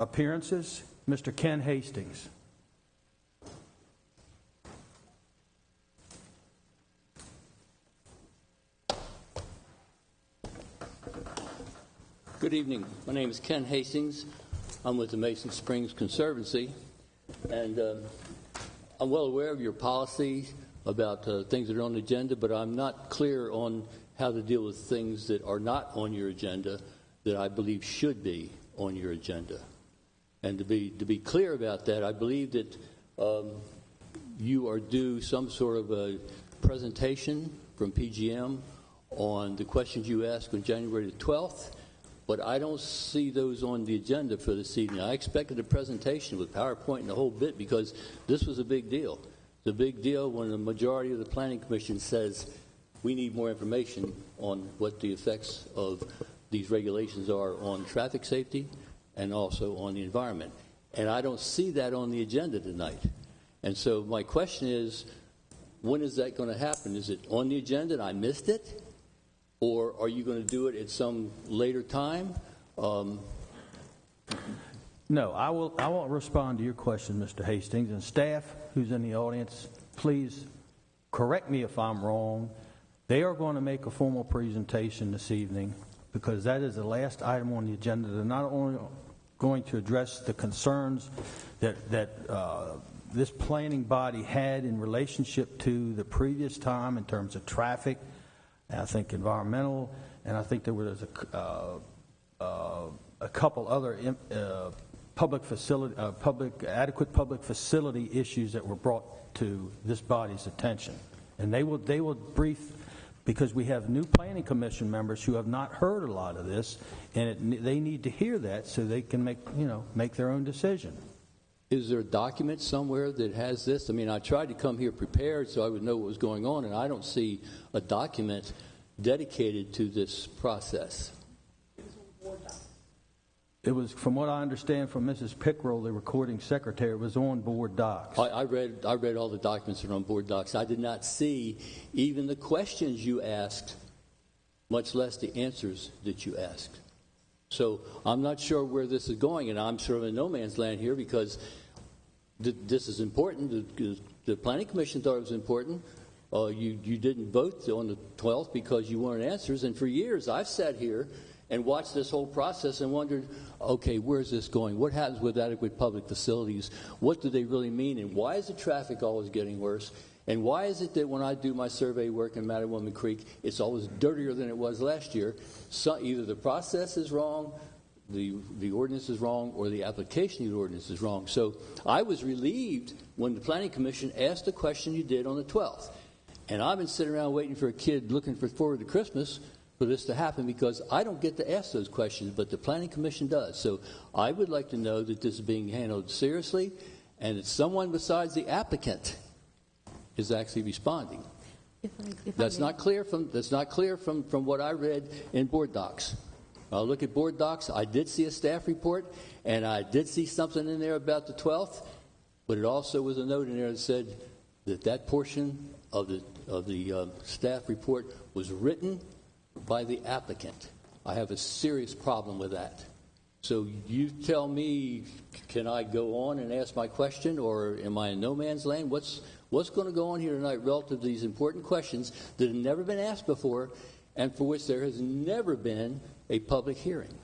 appearances, Mr. Ken Hastings. Good evening. My name is Ken Hastings. I'm with the Mason Springs Conservancy, and I'm well aware of your policy about things that are on the agenda, but I'm not clear on how to deal with things that are not on your agenda that I believe should be on your agenda. And to be clear about that, I believe that you are due some sort of a presentation from PGM on the questions you asked on January the 12th. But I don't see those on the agenda for this evening. I expected a presentation with PowerPoint and the whole bit because this was a big deal. It's a big deal when the majority of the Planning Commission says we need more information on what the effects of these regulations are on traffic safety and also on the environment. And I don't see that on the agenda tonight. And so my question is, when is that going to happen? Is it on the agenda and I missed it? Or are you going to do it at some later time? No, I won't respond to your question, Mr. Hastings. And staff who's in the audience, please correct me if I'm wrong. They are going to make a formal presentation this evening because that is the last item on the agenda. They're not only going to address the concerns that this planning body had in relationship to the previous time in terms of traffic, I think environmental, and I think there was a couple other adequate public facility issues that were brought to this body's attention. And they will brief, because we have new planning commission members who have not heard a lot of this, and they need to hear that so they can make their own decision. Is there a document somewhere that has this? I mean, I tried to come here prepared so I would know what was going on, and I don't see a document dedicated to this process. It was, from what I understand from Mrs. Pickrell, the recording secretary, it was on board docs. I read all the documents that are on board docs. I did not see even the questions you asked, much less the answers that you asked. So I'm not sure where this is going, and I'm sort of in no man's land here because this is important. The Planning Commission thought it was important. You didn't vote on the 12th because you wanted answers, and for years I've sat here and watched this whole process and wondered, okay, where's this going? What happens with adequate public facilities? What do they really mean? And why is the traffic always getting worse? And why is it that when I do my survey work in Mattawoman Creek, it's always dirtier than it was last year? So either the process is wrong, the ordinance is wrong, or the application of the ordinance is wrong. So I was relieved when the Planning Commission asked the question you did on the 12th. And I've been sitting around waiting for a kid looking forward to Christmas for this to happen because I don't get to ask those questions, but the Planning Commission does. So I would like to know that this is being handled seriously and that someone besides the applicant is actually responding. That's not clear from what I read in board docs. I'll look at board docs. I did see a staff report, and I did see something in there about the 12th, but it also was a note in there that said that portion of the staff report was written by the applicant. I have a serious problem with that. So you tell me, can I go on and ask my question, or am I in no man's land? What's going to go on here tonight relative to these important questions that have never been asked before and for which there has never been a public hearing?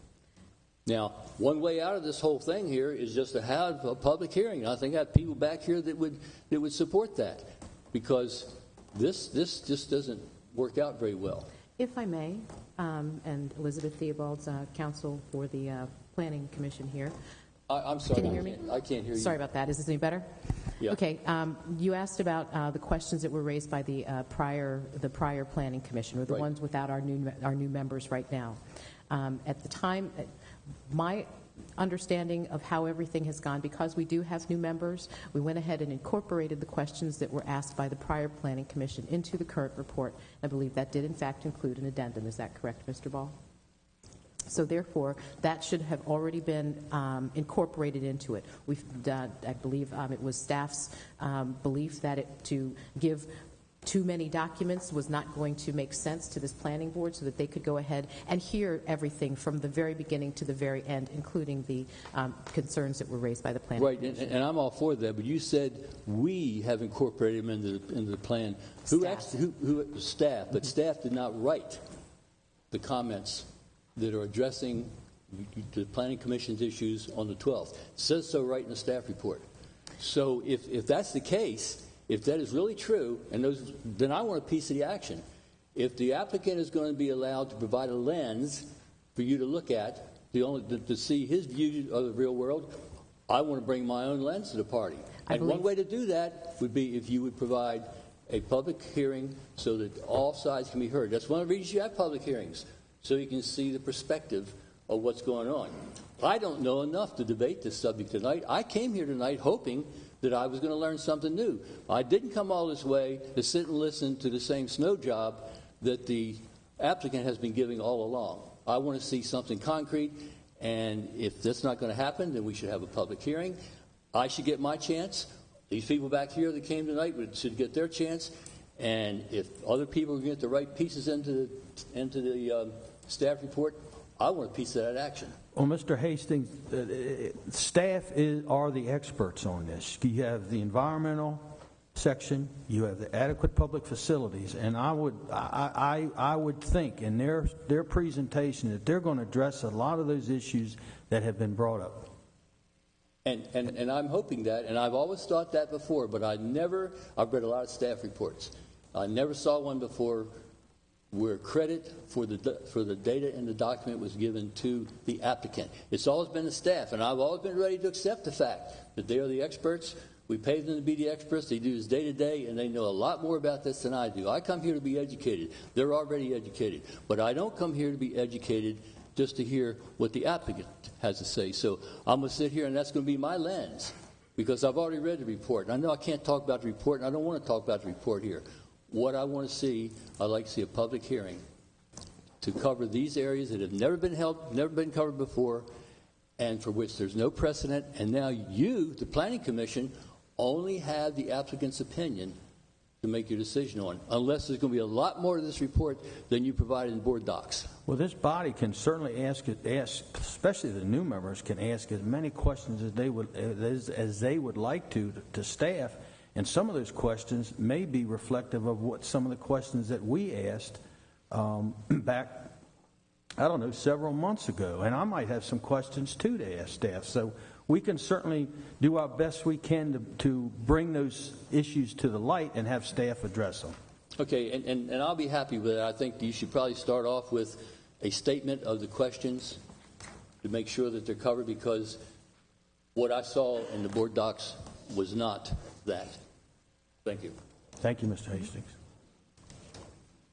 Now, one way out of this whole thing here is just to have a public hearing. I think I have people back here that would support that, because this just doesn't work out very well. If I may, and Elizabeth Theobald's counsel for the Planning Commission here. I'm sorry. Can you hear me? I can't hear you. Sorry about that. Is this any better? Yeah. Okay. You asked about the questions that were raised by the prior Planning Commission, or the ones without our new members right now. At the time, my understanding of how everything has gone, because we do have new members, we went ahead and incorporated the questions that were asked by the prior Planning Commission into the current report. I believe that did in fact include an addendum. Is that correct, Mr. Ball? So therefore, that should have already been incorporated into it. We've done, I believe it was staff's belief that to give too many documents was not going to make sense to this planning board, so that they could go ahead and hear everything from the very beginning to the very end, including the concerns that were raised by the planning Right, commission. and I'm all for that, but you said we have incorporated them into the plan. Staff, but staff did not write the comments that are addressing the Planning Commission's issues on the 12th. It says so right in the staff report. So if that's the case, if that is really true, then I want a piece of the action. If the applicant is going to be allowed to provide a lens for you to look at, to see his view of the real world, I want to bring my own lens to the party. And one way to do that would be if you would provide a public hearing so that all sides can be heard. That's one of the reasons you have public hearings, so you can see the perspective of what's going on. I don't know enough to debate this subject tonight. I came here tonight hoping that I was going to learn something new. I didn't come all this way to sit and listen to the same snow job that the applicant has been giving all along. I want to see something concrete, and if that's not going to happen, then we should have a public hearing. I should get my chance. These people back here that came tonight should get their chance, and if other people get the right pieces into the staff report, I want a piece of that action. Well, Mr. Hastings, staff are the experts on this. You have the environmental section, you have the adequate public facilities, and I would think in their presentation that they're going to address a lot of those issues that have been brought up. And I'm hoping that, and I've always thought that before, but I've read a lot of staff reports. I never saw one before where credit for the data in the document was given to the applicant. It's always been the staff, and I've always been ready to accept the fact that they are the experts. We pay them to be the experts. They do this day to day, and they know a lot more about this than I do. I come here to be educated. They're already educated. But I don't come here to be educated just to hear what the applicant has to say. So I'm going to sit here, and that's going to be my lens, because I've already read the report. And I know I can't talk about the report, and I don't want to talk about the report here. What I want to see, I'd like to see a public hearing to cover these areas that have never been covered before, and for which there's no precedent. And now you, the Planning Commission, only have the applicant's opinion to make your decision on, unless there's going to be a lot more to this report than you provided in board docs. Well, this body can certainly ask, especially the new members, can ask as many questions as they would like to staff. And some of those questions may be reflective of what some of the questions that we asked back, I don't know, several months ago. And I might have some questions, too, to ask staff. So we can certainly do our best we can to bring those issues to the light and have staff address them. Okay, and I'll be happy with it. I think you should probably start off with a statement of the questions to make sure that they're covered, because what I saw in the board docs was not that. Thank you. Thank you, Mr. Hastings.